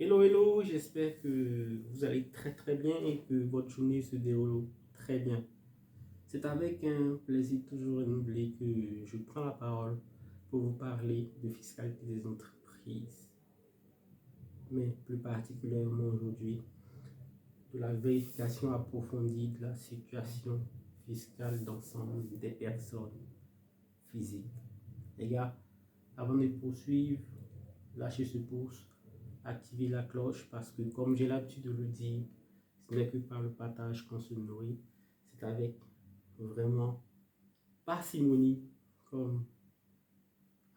Hello, hello, j'espère que vous allez très bien et que votre journée se déroule très bien. C'est avec un plaisir toujours renouvelé que je prends la parole pour vous parler de fiscalité des entreprises, mais plus particulièrement aujourd'hui de la vérification approfondie de la situation fiscale d'ensemble des personnes physiques. Les gars, avant de poursuivre, lâchez ce pouce, activez la cloche parce que comme j'ai l'habitude de le dire, ce n'est que par le partage qu'on se nourrit. C'est avec vraiment parcimonie, comme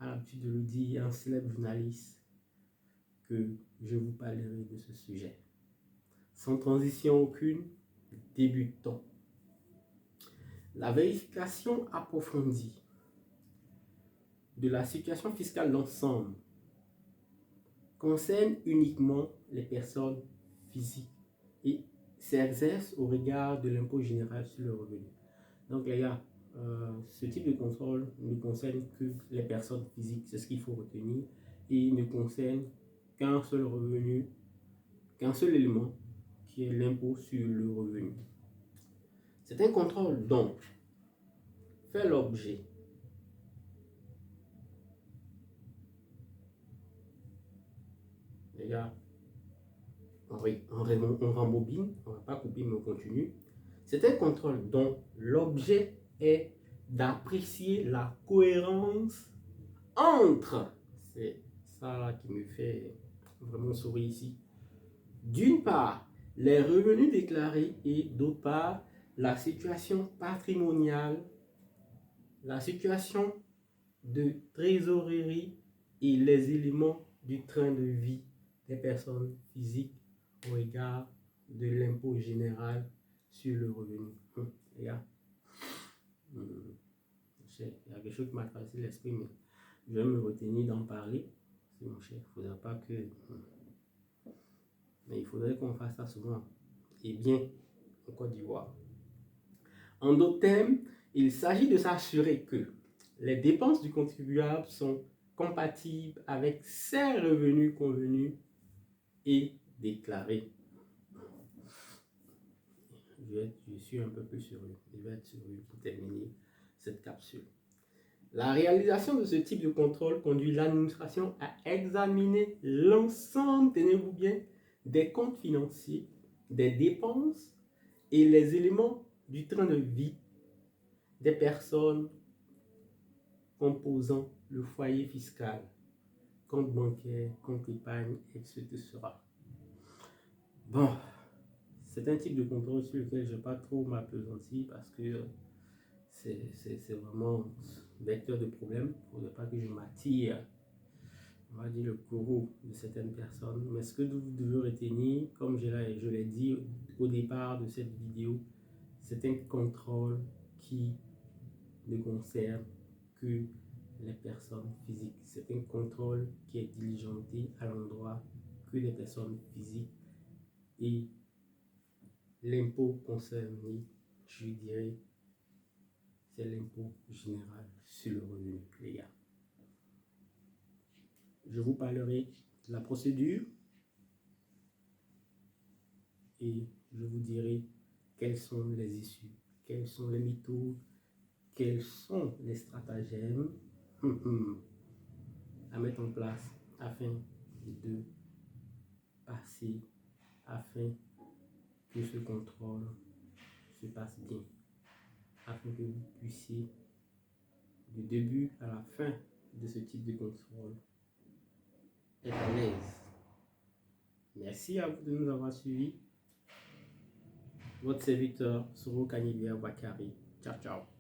a l'habitude de le dire un célèbre journaliste, que je vous parlerai de ce sujet. Sans transition aucune, débutons. La vérification approfondie de la situation fiscale d'ensemble concerne uniquement les personnes physiques et s'exerce au regard de l'impôt général sur le revenu. Donc les gars, ce type de contrôle ne concerne que les personnes physiques, c'est ce qu'il faut retenir, et il ne concerne qu'un seul revenu, qu'un seul élément, qui est l'impôt sur le revenu. C'est un contrôle donc fait l'objet les gars, on rembobine, on ne va pas couper mais on continue. C'est un contrôle dont l'objet est d'apprécier la cohérence entre, c'est ça là qui me fait vraiment sourire ici, d'une part les revenus déclarés et d'autre part la situation patrimoniale, la situation de trésorerie et les éléments du train de vie des personnes physiques au regard de l'impôt général sur le revenu. Les gars, il y a quelque chose qui m'a traversé l'esprit, mais je vais me retenir d'en parler. C'est mon cher, il ne faudra pas que... Mais il faudrait qu'on fasse ça souvent. Et bien, en Côte d'Ivoire. En d'autres termes, il s'agit de s'assurer que les dépenses du contribuable sont compatibles avec ses revenus convenus et déclarés. Je suis un peu plus sérieux. Je vais être sérieux pour terminer cette capsule. La réalisation de ce type de contrôle conduit l'administration à examiner l'ensemble, tenez-vous bien, des comptes financiers, des dépenses et les éléments du train de vie des personnes composant le foyer fiscal, compte bancaire, compte épargne, etc. Bon, c'est un type de contrôle sur lequel je ne vais pas trop m'appesantir parce que c'est vraiment vecteur de problème. Il ne faudrait pas que je m'attire, on va dire, le courroux de certaines personnes. Mais ce que vous devez retenir, comme je l'ai dit au départ de cette vidéo, c'est un contrôle qui ne concerne que les personnes physiques. C'est un contrôle qui est diligenté à l'endroit que des personnes physiques et l'impôt concerné, je dirais, c'est l'impôt général sur le revenu, les gars. Je vous parlerai de la procédure et je vous dirai quelles sont les issues, quelles sont les méthodes, quels sont les stratagèmes à mettre en place afin de passer, afin que ce contrôle se passe bien, afin que vous puissiez, du début à la fin de ce type de contrôle, être à l'aise. Merci à vous de nous avoir suivis. Votre serviteur, Soro Kanibia Bakari. Ciao, ciao.